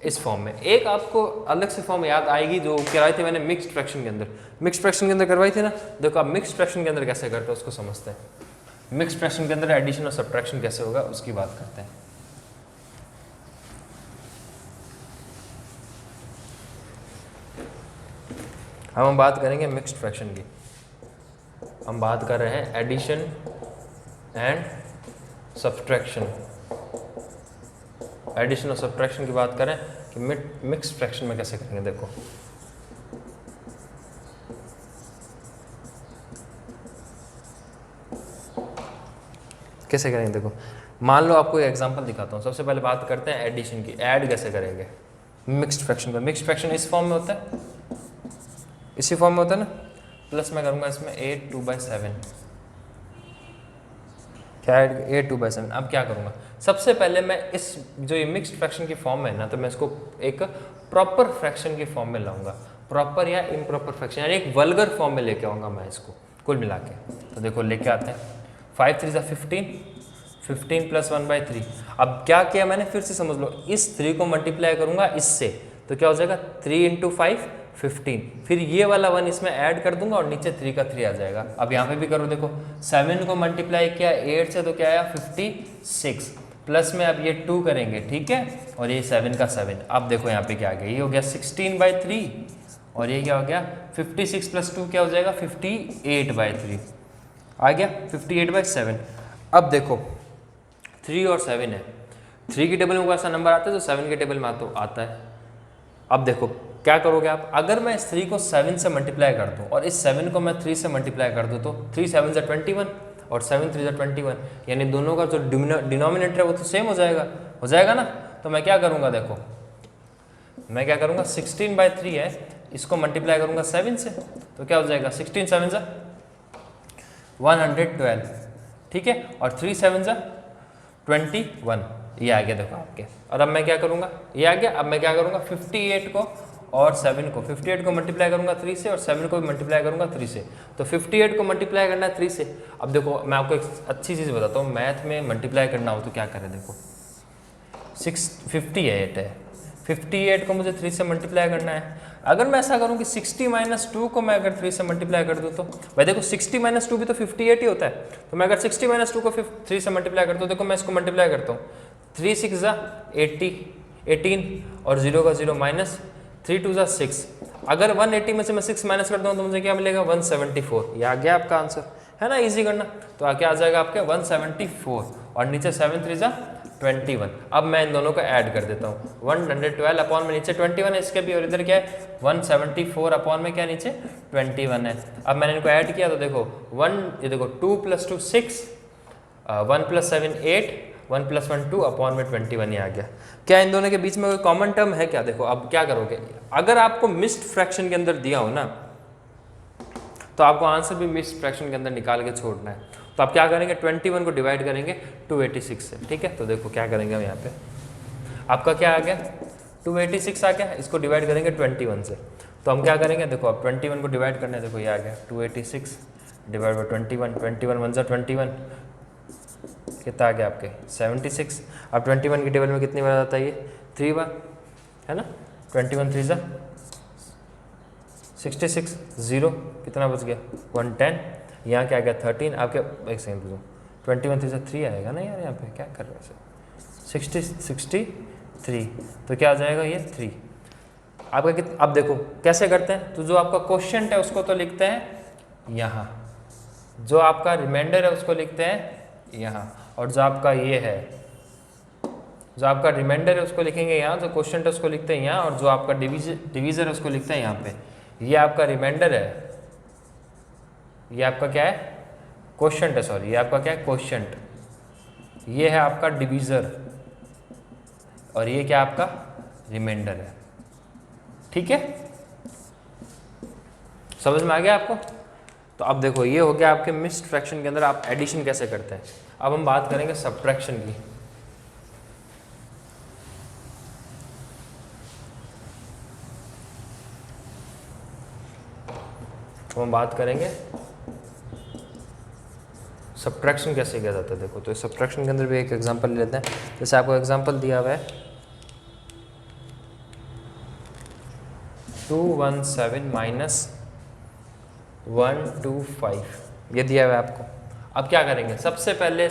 इस फॉर्म में। एक आपको अलग से फॉर्म याद आएगी जो करवाई थी मैंने मिक्स्ड फ्रैक्शन के अंदर, मिक्स्ड फ्रैक्शन के अंदर करवाई थी ना। देखो आप मिक्स्ड फ्रैक्शन के अंदर कैसे करते हैं उसको समझते हैं। मिक्स्ड फ्रैक्शन के अंदर एडिशन और सब्ट्रैक्शन कैसे होगा उसकी बात करते हैं। हम बात करेंगे मिक्स्ड फ्रैक्शन की। हम बात कर रहे हैं एडिशन एंड सब्ट्रैक्शन। एडिशन और सब्ट्रैक्शन की बात करें कि मिक्स्ड फ्रैक्शन में कैसे करेंगे। देखो कैसे करेंगे, देखो मान लो आपको एक एग्जांपल दिखाता हूँ। सबसे पहले बात करते हैं एडिशन की। ऐड कैसे करेंगे मिक्स्ड फ्रैक्शन का। मिक्स्ड फ्रैक्शन इस फॉर्म में होता है, इसी फॉर्म में होता है ना। प्लस मैं करूँगा इसमें 8/2/7, क्या ऐड 8/2/7। अब क्या करूँगा, सबसे पहले मैं इस जो ये मिक्स्ड फ्रैक्शन की फॉर्म है ना, तो मैं इसको एक प्रॉपर फ्रैक्शन की फॉर्म में लाऊंगा। प्रॉपर या इम्प्रॉपर फ्रैक्शन यानी एक वल्गर फॉर्म में लेके आऊँगा मैं इसको कुल मिला के। तो देखो लेके आते हैं 5 3 15, 15 + 1/3। अब क्या किया मैंने, फिर से समझ लो, इस 3 को मल्टीप्लाई करूँगा इससे, तो क्या हो जाएगा 3 × 5 15। फिर ये वाला 1 इसमें ऐड कर दूंगा और नीचे 3 का 3 आ जाएगा। अब यहाँ पे भी करो, देखो 7 को मल्टीप्लाई किया 8 से तो क्या आया 56, प्लस में अब ये 2 करेंगे, ठीक है, और ये 7 का 7। अब देखो यहाँ पे क्या आ गया, ये हो गया 16/3 और ये क्या हो गया 56 + 2 क्या हो जाएगा 58/3 आ गया 58/7। अब देखो 3 और 7 है, 3 की टेबल में कोई ऐसा नंबर आता है तो 7 के टेबल में आता है। अब देखो क्या करोगे आप, अगर मैं इस 3 को 7 से मल्टीप्लाई कर दूं और इस 7 को मैं 3 से मल्टीप्लाई कर दूं तो 3 7 = 21 और 7 3 = 21, यानी दोनों का जो डिनोमिनेटर है वो तो सेम हो जाएगा ना। तो मैं क्या करूँगा, देखो मैं क्या करूँगा 16/3 है, इसको मल्टीप्लाई करूँगा 7 से, तो क्या हो जाएगा 16 7 = 112, ठीक है, और 3 7 = 21, ये आ गया देखो आपके। और अब मैं क्या करूँगा, ये आ गया। अब मैं क्या करूँगा 58 को और 7 को, 58 को मल्टीप्लाई करूँगा 3 से और 7 को भी मल्टीप्लाई करूँगा 3 से। तो 58 को मल्टीप्लाई करना है 3 से। अब देखो मैं आपको एक अच्छी चीज़ बताता हूँ, मैथ में मल्टीप्लाई करना हो तो क्या करें, देखो 58 है, 58 को मुझे 3 से मल्टीप्लाई करना है। अगर मैं ऐसा करूँ कि 60 - 2 को मैं अगर 3 से मल्टीप्लाई कर दूँ तो भाई देखो 60 - 2 भी तो 58 ही होता है। तो मैं अगर 60 - 2 को 3 से मल्टीप्लाई करता हूँ, देखो मैं इसको मल्टीप्लाई करता हूँ, 3 6 = 18 और 0 का 0 माइनस 3 2 = 6। अगर 180 में से मैं 6 माइनस करता हूँ तो मुझे क्या मिलेगा 174। ये आ गया आपका आंसर, है ना, इजी करना। तो क्या आ जाएगा आपके 174 और नीचे 7 3 = 21। अब मैं इन दोनों को ऐड कर देता हूँ, 112 अपॉन में नीचे 21 है इसके भी, और इधर क्या है 174 अपॉन में क्या नीचे 21 है। अब मैंने इनको ऐड किया तो देखो 1, ये देखो 2 + 2 6, 1 + 7 8, 1 + 1 2 अपॉन में 21 ही आ गया। क्या इन दोनों के बीच में कोई कॉमन टर्म है क्या? देखो अब क्या करोगे, अगर आपको मिक्स्ड फ्रैक्शन के अंदर दिया हो ना तो आपको आंसर भी मिक्स्ड फ्रैक्शन के अंदर निकाल के छोड़ना है। तो आप क्या करेंगे 21 को डिवाइड करेंगे 286 से, ठीक है। तो देखो क्या करेंगे हम यहाँ पे, आपका क्या आ गया 286 आ गया, इसको डिवाइड करेंगे 21 से। तो हम क्या करेंगे, देखो अब 21 को डिवाइड करना है, देखो ये आ गया 286 डिवाइड बाई 21, 21 1 = 21, कितना आ गया आपके 76। अब 21 की टेबल में कितनी बार आता है ये 3 बार, है ना। 21 3 = 66, 0 कितना बच गया 110, यहाँ क्या आ गया 13। आपके एक सेकंड पूछो, 21 3 = 3 आएगा ना यार, यहाँ पे क्या कर रहे हो 63, तो क्या आ जाएगा ये 3 आपका अब देखो कैसे करते हैं, तो जो आपका क्वेश्चन है उसको तो लिखते हैं यहाँ, जो आपका रिमाइंडर है उसको लिखते हैं यहाँ, और जो आपका ये है, जो आपका रिमाइंडर है उसको लिखेंगे यहाँ, जो क्वेश्चन है उसको लिखते हैं यहाँ, और जो आपका डिवीजर है उसको लिखते हैं यहाँ पे। ये आपका रिमाइंडर है, ये आपका क्या है क्वेश्चन है, सॉरी ये आपका क्या है क्वेश्चन, ये है आपका डिवीजर, और ये क्या आपका रिमाइंडर है, ठीक है। समझ में आ गया आपको? तो अब देखो ये हो गया आपके मिक्स्ड फ्रैक्शन के अंदर आप एडिशन कैसे करते हैं। अब हम बात करेंगे सब्ट्रैक्शन की। तो हम बात करेंगे सब्ट्रैक्शन कैसे किया जाता है। देखो तो सब्ट्रैक्शन के अंदर भी एक एग्जांपल लेते हैं, जैसे आपको एग्जांपल दिया हुआ है 217 माइनस 125 ये दिया हुआ है आपको। अब क्या करेंगे, सबसे पहले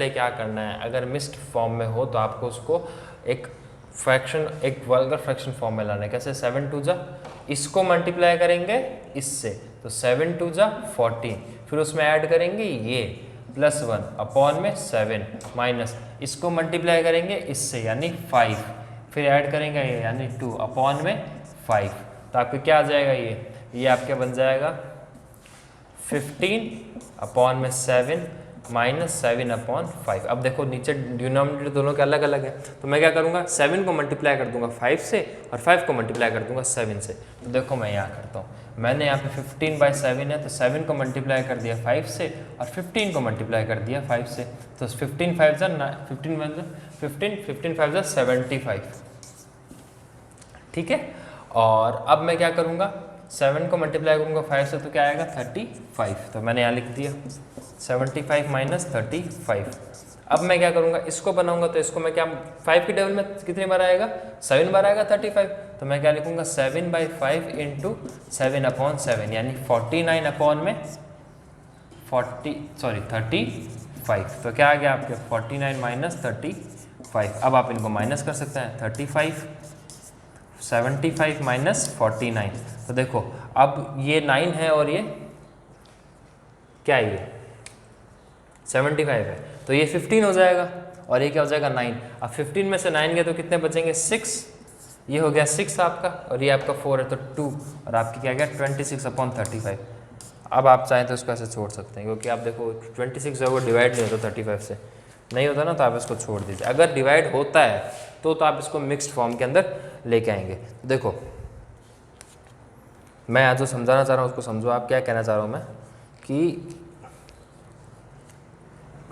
क्या करना है, अगर मिक्स्ड फॉर्म में हो तो आपको उसको एक फ्रैक्शन, एक वल्गर फ्रैक्शन फॉर्म में लाना है। कैसे, 7 2 जा, इसको मल्टीप्लाई करेंगे इससे तो 7 2 जा 14, फिर उसमें ऐड करेंगे ये +1 अपॉन में 7 माइनस इसको मल्टीप्लाई करेंगे इससे यानी 5, फिर ऐड करेंगे ये यानी 2 अपॉन में 5, तो आपको क्या आ जाएगा, ये आपके बन जाएगा 15 अपॉन में 7 माइनस 7 अपॉन 5। अब देखो नीचे डिनोमिनेटर दोनों के अलग अलग है, तो मैं क्या करूँगा, 7 को मल्टीप्लाई कर दूंगा 5 से और 5 को मल्टीप्लाई कर दूंगा 7 से। तो देखो मैं यहाँ करता हूँ, मैंने यहाँ पे 15/7 है तो 7 को मल्टीप्लाई कर दिया 5 से और 15 को मल्टीप्लाई कर दिया 5 से, तो 15 5 जा 75, ठीक है। और अब मैं क्या करूँगा, 7 को मल्टीप्लाई करूँगा 5 से तो क्या आएगा 35, तो मैंने यहाँ लिख दिया 75 माइनस 35। अब मैं क्या करूँगा, इसको बनाऊंगा तो इसको मैं क्या 5 के टेबल में कितनी बार आएगा, 7 बार आएगा 35, तो मैं क्या लिखूँगा 7/5 इंटू 7 अपॉन 7 यानी 49 अपॉन में 35। तो क्या आ गया आपके 49 माइनस 35। अब आप इनको माइनस कर सकते हैं, 35 75 माइनस 49, तो देखो अब ये 9 है और ये क्या है, ये 75 है, तो ये 15 हो जाएगा और ये क्या हो जाएगा 9। अब 15 में से 9 गए तो कितने बचेंगे 6, ये हो गया 6 आपका और ये आपका 4 है तो 2 और आपकी क्या गया 26 अपॉन 35। अब आप चाहें तो इसको ऐसे छोड़ सकते हैं, क्योंकि आप देखो 26 जो है वो डिवाइड नहीं होता 35 से, नहीं होता ना, तो आप इसको छोड़ दीजिए। अगर डिवाइड होता है तो आप इसको मिक्स्ड फॉर्म के अंदर लेके आएंगे। देखो मैं आज जो समझाना चाह रहा हूँ उसको समझो, आप क्या कहना चाह रहा हूँ मैं कि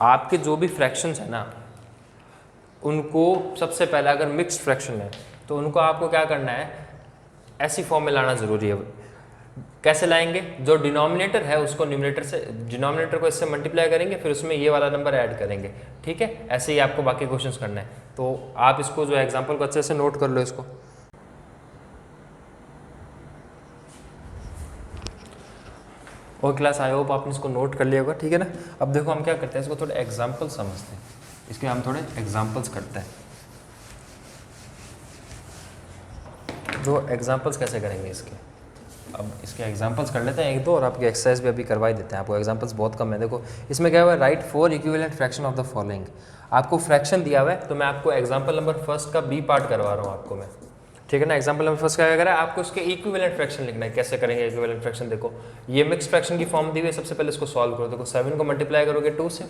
आपके जो भी फ्रैक्शंस है ना, उनको सबसे पहले अगर मिक्स्ड फ्रैक्शन है तो उनको आपको क्या करना है, ऐसी फॉर्म में लाना ज़रूरी है। कैसे लाएंगे, जो डिनोमिनेटर है उसको न्यूमरेटर से, डिनोमिनेटर को इससे मल्टीप्लाई करेंगे, फिर उसमें ये वाला नंबर ऐड करेंगे, ठीक है। ऐसे ही आपको बाकी क्वेश्चंस करना है, तो आप इसको जो एग्जांपल को अच्छे से नोट कर लो इसको। और क्लास आई होप आपने इसको नोट कर लिया होगा, ठीक है ना। अब देखो हम क्या करते हैं, इसको थोड़े एग्जाम्पल समझते हैं, इसके हम थोड़े एग्जाम्पल्स करते हैं। दो एग्जाम्पल्स कैसे करेंगे इसके, अब इसके एग्जाम्पल्स कर लेते हैं एक दो, और आपकी एक्सरसाइज भी अभी करवा ही देते हैं। आपको एग्जाम्पल्स बहुत कम है। देखो इसमें क्या हुआ है, right 4 equivalent fraction of the following. आपको फ्रैक्शन दिया हुआ है, तो मैं आपको एग्जाम्पल नंबर फर्स्ट का बी पार्ट करवा रहा हूँ आपको मैं, ठीक है ना। एग्जाम्पल नंबर फर्स्ट का क्या करें, आपको उसके इक्विवेलेंट फ्रैक्शन लिखना है। कैसे करेंगे इक्विवेलेंट फ्रैक्शन, देखो ये मिक्स फ्रैक्शन की फॉर्म दी हुई है, सबसे पहले इसको सॉल्व करो। देखो 7 को मल्टीप्लाई करोगे 2 से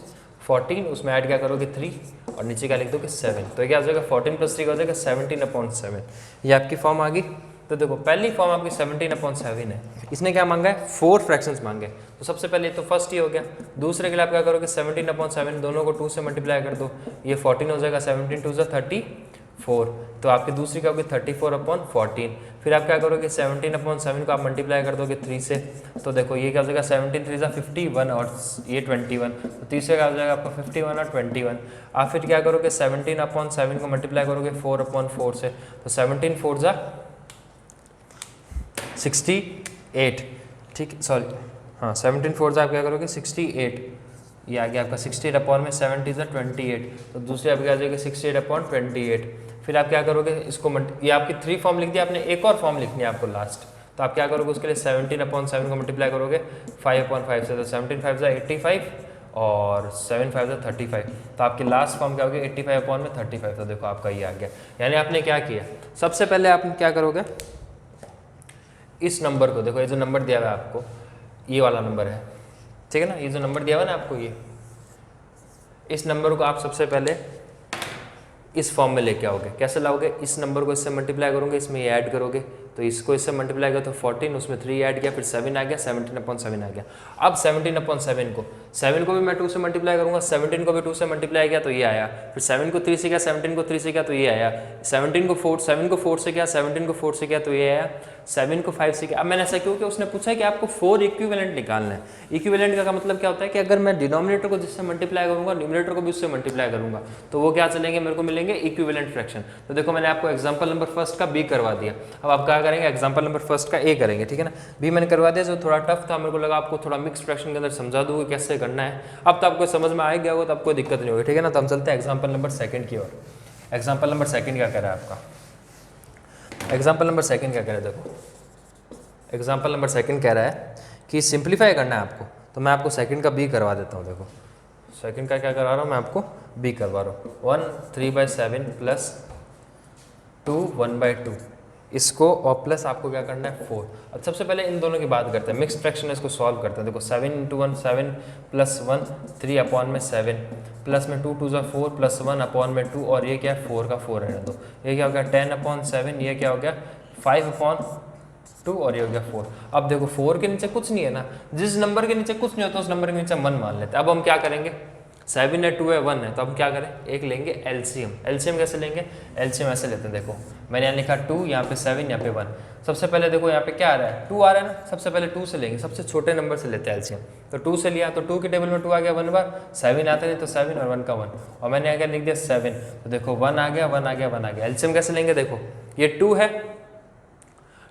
14, उसमें ऐड क्या करोगे 3 और नीचे क्या लिख दोगे 7, तो क्या हो जाएगा 14 + 3 का हो जाएगा 17/7। ये आपकी फॉर्म आ गई। तो देखो पहली फॉर्म आपकी 17/7 है, इसने क्या मांगा है 4 फ्रैक्शंस मांगे, तो सबसे पहले तो फर्स्ट ही हो गया। दूसरे के लिए आप क्या करोगे 17/7 दोनों को 2 से मल्टीप्लाई कर दो, ये 14 हो जाएगा, 17 2 34, तो आपकी दूसरी क्या होगी 34/14। फिर आप क्या करोगे 17/7 को आप मल्टीप्लाई कर दोगे 3 से, तो देखो ये क्या हो जाएगा 17 3 51 और ये 21, तो तीसरे का हो जाएगा आपका 51 और 21। आप फिर क्या करोगे 17/7 को मल्टीप्लाई करोगे 4/4 से, तो 17 4 68, ठीक, सॉरी हाँ 17 4 आप क्या करोगे 68, ये आ गया आपका 68/70 28, तो दूसरी आपकी आ जाएगी 68/28। फिर आप क्या करोगे इसको ये आपकी 3 फॉर्म लिख दिया आपने, एक और फॉर्म लिखनी है आपको लास्ट, तो आप क्या करोगे उसके लिए 17/7 को मल्टीप्लाई करोगे 5/5 से, तो 17 5 85 और 7 5 35, तो आपकी लास्ट फॉर्म क्या होगी 85/35। तो देखो आपका ये आ गया। यानी आपने क्या किया, सबसे पहले आप क्या करोगे, इस नंबर को देखो, ये जो नंबर दिया हुआ है आपको ये वाला नंबर है, ठीक है ना, ये जो नंबर दिया हुआ है ना आपको, ये इस नंबर को आप सबसे पहले इस फॉर्म में लेके आओगे। कैसे लाओगे, इस नंबर को इससे मल्टीप्लाई करोगे, इसमें ये ऐड करोगे, तो इसको इससे मल्टीप्लाई करो तो 14, उसमें 3 ऐड किया, फिर 7 आ गया, 17/7 आ गया। अब 17/7 को 7 को भी मैं 2 से मल्टीप्लाई करूंगा, 17 को भी 2 से मल्टीप्लाई किया तो ये आया, फिर 7 को 3 से किया, 17 को 3 से किया तो ये आया, 17 को 4 7 को 4 से किया, 17 को 4 से किया तो ये आया, 7 को 5 से किया। अब मैंने ऐसा क्यों किया, उसने पूछा कि आपको 4 इक्विवेलेंट निकालना है। इक्विवेलेंट का मतलब क्या होता है कि अगर मैं डिनोमिनेटर को जिससे मल्टीप्लाई करूंगा न्यूमरेटर को भी उससे मल्टीप्लाई करूंगा, तो वो क्या चलेंगे, मेरे को मिलेंगे मिलेंगे इक्विवेलेंट फ्रैक्शन। तो देखो मैंने आपको एग्जांपल नंबर फर्स्ट का बी करवा दिया, अब आप क्या करेंगे एग्जांपल नंबर फर्स्ट का ए करेंगे, ठीक है ना। बी मैंने करवा दिया, जो थोड़ा टफ था, मेरे को लगा आपको थोड़ा मिक्स फ्रैक्शन के अंदर समझा दूंगा कैसे करना है। अब तो आपको समझ में आ गया होगा, तो आपको दिक्कत नहीं होगी, ठीक है ना। तो हम चलते हैं एग्जाम्पल नंबर सेकंड की ओर। एग्जाम्पल नंबर सेकंड क्या कह रहा है आपका, एग्जाम्पल नंबर सेकंड क्या कह रहा है, देखो एग्जाम्पल नंबर सेकंड कह रहा है कि सिंप्लीफाई करना है आपको। तो मैं आपको सेकंड का बी करवा देता हूँ। देखो सेकंड का क्या करवा रहा हूँ मैं आपको, बी करवा रहा हूँ। 1 3/7 प्लस 2 1/2, इसको और प्लस आपको क्या करना है 4। अब सबसे पहले इन दोनों की बात करते हैं, मिक्स फ्रैक्शन है, इसको सॉल्व करते हैं। देखो 7 × 1 7 प्लस 1 3/7 प्लस में 2 2 4 प्लस 1/2, और ये क्या है 4 का 4 रहने दो। ये क्या हो गया 10/7, ये क्या हो गया 5/2, और ये हो गया 4। अब देखो 4 के नीचे कुछ नहीं है ना, जिस नंबर के नीचे कुछ नहीं होता उस नंबर के नीचे 1 मान लेते हैं। अब हम क्या करेंगे, 7 है 2 है 1 है, तो हम क्या करें, एक लेंगे एलसीएम। एलसीएम कैसे लेंगे, एलसीएम ऐसे लेते हैं। देखो मैंने यहाँ लिखा 2, यहाँ पे 7, यहाँ पे 1। सबसे पहले देखो यहाँ पे क्या आ रहा है 2 आ रहा है ना, सबसे पहले 2 से लेंगे, सबसे छोटे नंबर से लेते हैं एलसीएम। तो 2 से लिया तो 2 के टेबल में 2 आ गया 1 बार, 7 आते हैं तो 7 और 1 का 1, और मैंने आगे लिख दिया 7। तो देखो 1 आ गया 1 आ गया 1 आ गया। एलसीएम कैसे लेंगे, देखो ये 2 है,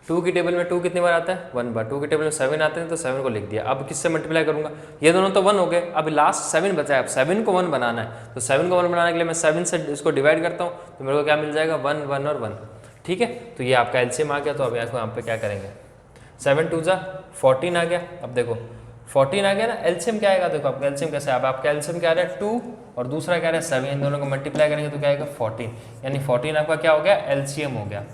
2 की टेबल में 2 कितनी बार आता है 1 बार, 2 की टेबल में 7 आते हैं तो 7 को लिख दिया। अब किससे मल्टीप्लाई करूंगा, ये दोनों तो 1 हो गए, अब लास्ट 7 बचा है। अब 7 को 1 बनाना है, तो 7 को 1 बनाने के लिए मैं 7 से इसको डिवाइड करता हूँ, तो मेरे को क्या मिल जाएगा 1 1 और 1, ठीक है। तो ये आपका एलसीएम आ गया। तो अब यहाँ पे क्या करेंगे, 7 2 जा 14 आ गया। अब देखो 14 आ गया ना, एलसीएम क्या आएगा, देखो आपका एलसीएम कैसे, अब आपका एलसीएम क्या आ रहा है 2 और दूसरा क्या आ रहा है 7, इन दोनों को मल्टीप्लाई करेंगे तो क्या आएगा 14, यानी 14 आपका क्या हो गया एलसीएम हो गया।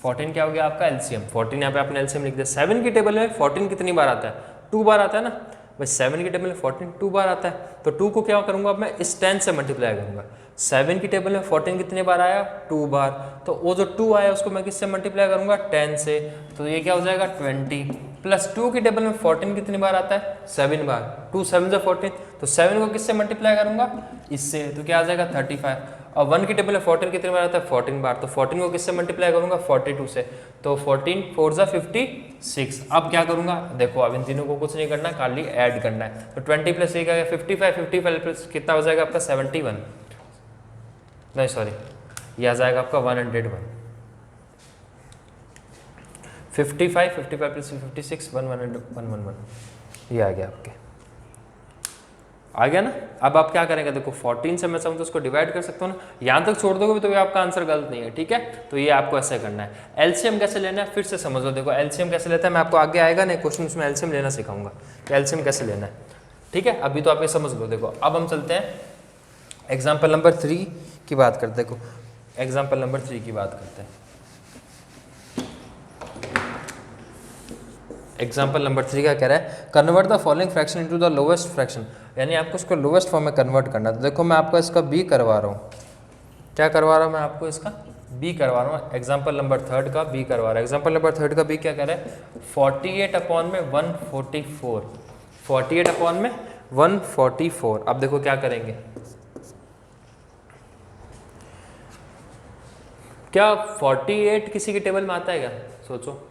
14 क्या हो गया आपका एलसीएम, 14 यहाँ पे आपने एलसीएम लिख दिया। 7 की टेबल में 14 कितनी बार आता है, 2 बार आता है ना भाई, 7 की टेबल में 14 2 बार आता है, तो 2 को क्या करूंगा अब मैं इस 10 से मल्टीप्लाई करूंगा। 7 की टेबल में 14 कितने बार आया 2 बार, तो वो जो 2 आया उसको मैं किससे मल्टीप्लाई करूंगा 10 से, तो ये क्या हो जाएगा 20, प्लस 2 की टेबल में 14 कितनी बार आता है 7 बार, 2 7 से 14, तो 7 को किससे मल्टीप्लाई करूंगा इससे, तो क्या आ जाएगा 35। और 1 की टेबल में 14 कितनी बार आता है 14 बार, तो 14 को किससे मल्टीप्लाई करूंगा 42 से, तो 14 4 जा 56। अब क्या करूंगा, देखो अब इन तीनों को कुछ नहीं करना, खाली ऐड करना है। तो 20 प्लस ये क्या है 55, 55 प्लस कितना हो जाएगा आपका 71, नहीं सॉरी ये आ जाएगा आपका 101। 55 55 प्लस 56 111, ये आ गया आपके, आ गया ना। अब आप क्या करेंगे, देखो 14 से मैं चाहूँ तो उसको डिवाइड कर सकता हूँ ना, यहाँ तक छोड़ दोगे तो ये आपका आंसर गलत नहीं है, ठीक है। तो ये आपको ऐसे करना है। एलसीएम कैसे लेना है फिर से समझ लो, देखो एलसीएम कैसे लेता है मैं आपको आगे आएगा नहीं क्वेश्चन, उसमें एलसीएम लेना सिखाऊंगा कि एलसीएम कैसे लेना है, ठीक है। अभी तो आप ये समझ लो। देखो अब हम चलते हैं एग्जाम्पल नंबर 3 की बात करते हैं। देखो एग्जाम्पल नंबर 3 की बात करते हैं। एग्जाम्पल नंबर 3 का कह रहा है convert the following fraction into the lowest fraction, यानी आपको इसको लोवेस्ट फॉर्म में कन्वर्ट करना है। तो देखो मैं आपको इसका बी करवा रहा हूँ, क्या करवा रहा हूँ मैं आपको इसका बी करवा रहा हूँ। एग्जाम्पल नंबर 3 का बी करवा रहा है। एग्जाम्पल नंबर 3 का बी क्या कह रहा है 48/144, 48/144। अब देखो क्या करेंगे, क्या 48 किसी के टेबल में आता है क्या, सोचो।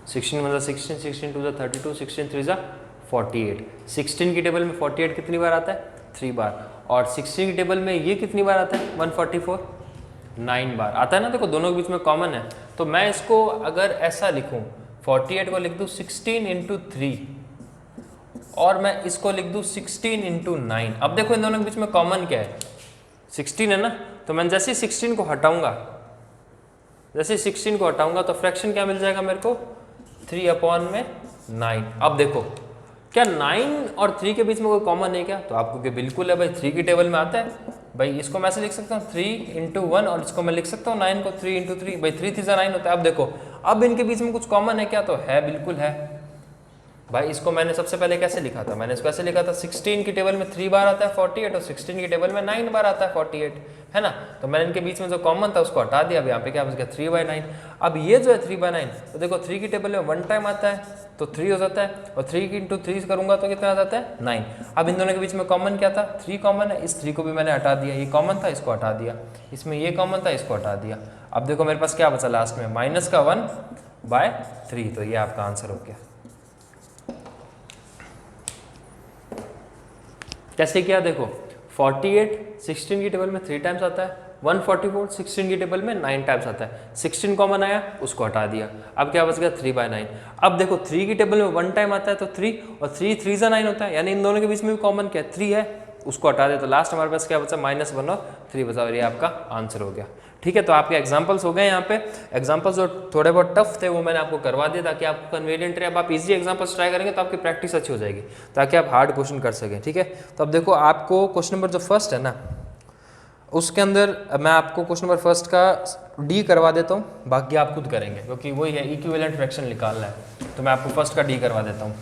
16 मतलब 16, 16 2 32, 16 3 48। 16 की टेबल में 48 कितनी बार आता है 3 बार, और 16 की टेबल में ये कितनी बार आता है 144 9 बार आता है ना। देखो दोनों के बीच में कॉमन है, तो मैं इसको अगर ऐसा लिखूं 48 को लिख दूं 16 × 3 और मैं इसको लिख दूं 16 × 9। अब देखो इन दोनों के बीच में कॉमन क्या है 16 है ना, तो मैं जैसे 16 को हटाऊंगा, जैसे 16 को हटाऊंगा तो फ्रैक्शन क्या मिल जाएगा मेरे को 3/9। अब देखो क्या 9 और 3 के बीच में कोई कॉमन है क्या, तो आपको कि बिल्कुल है भाई, 3 की टेबल में आता है भाई। इसको मैं ऐसे लिख सकता हूँ 3 × 1 और इसको मैं लिख सकता हूँ 9 को 3 × 3 भाई, 3 3 9 होता है। अब देखो अब इनके बीच में कुछ कॉमन है क्या, तो है बिल्कुल है भाई। इसको मैंने सबसे पहले कैसे लिखा था, मैंने इसको ऐसे लिखा था 16 की टेबल में 3 बार आता है 48 और 16 की टेबल में 9 बार आता है 48, है ना। तो मैंने इनके बीच में जो कॉमन था उसको हटा दिया। अब यहाँ पे क्या बच गया 3/9। अब ये जो है 3/9, तो देखो 3 की टेबल में 1 टाइम आता है तो 3 हो जाता है, और 3 × 3 करूंगा तो कितना आ जाता है 9। अब इन दोनों के बीच में कॉमन क्या था 3 कॉमन है, इस 3 को भी मैंने हटा दिया, ये कॉमन था इसको हटा दिया, इसमें ये कॉमन था इसको हटा दिया। अब देखो मेरे पास क्या बचा लास्ट में -1/3, तो ये आपका आंसर हो गया। कैसे किया, देखो 48 16 की टेबल में 3 टाइम्स आता है, 144 16 की टेबल में 9 टाइम्स आता है। 16 कॉमन आया, उसको हटा दिया, अब क्या बच गया 3/9। अब देखो 3 की टेबल में 1 टाइम आता है तो 3, और 3 3 जा 9 होता है, यानी इन दोनों के बीच में भी कॉमन क्या 3 है, उसको हटा दे तो लास्ट हमारे पास क्या बचा -1 और 3 बचा, और ये आपका आंसर हो गया। ठीक है, तो आपके एग्जांपल्स हो गए यहाँ पे। एग्जांपल्स जो थोड़े बहुत टफ थे वो मैंने आपको करवा दिया ताकि आपको कन्वीनियंट रहे। अब आप इजी एग्जांपल्स ट्राई करेंगे तो आपकी प्रैक्टिस अच्छी हो जाएगी, ताकि आप हार्ड क्वेश्चन कर सकें। ठीक है, तो अब देखो आपको क्वेश्चन नंबर जो फर्स्ट है ना, उसके अंदर मैं आपको क्वेश्चन नंबर फर्स्ट का डी करवा देता हूँ, बाकी आप खुद करेंगे क्योंकि वही है इक्विवेलेंट फ्रैक्शन निकालना है। तो मैं आपको फर्स्ट का डी करवा देता हूँ।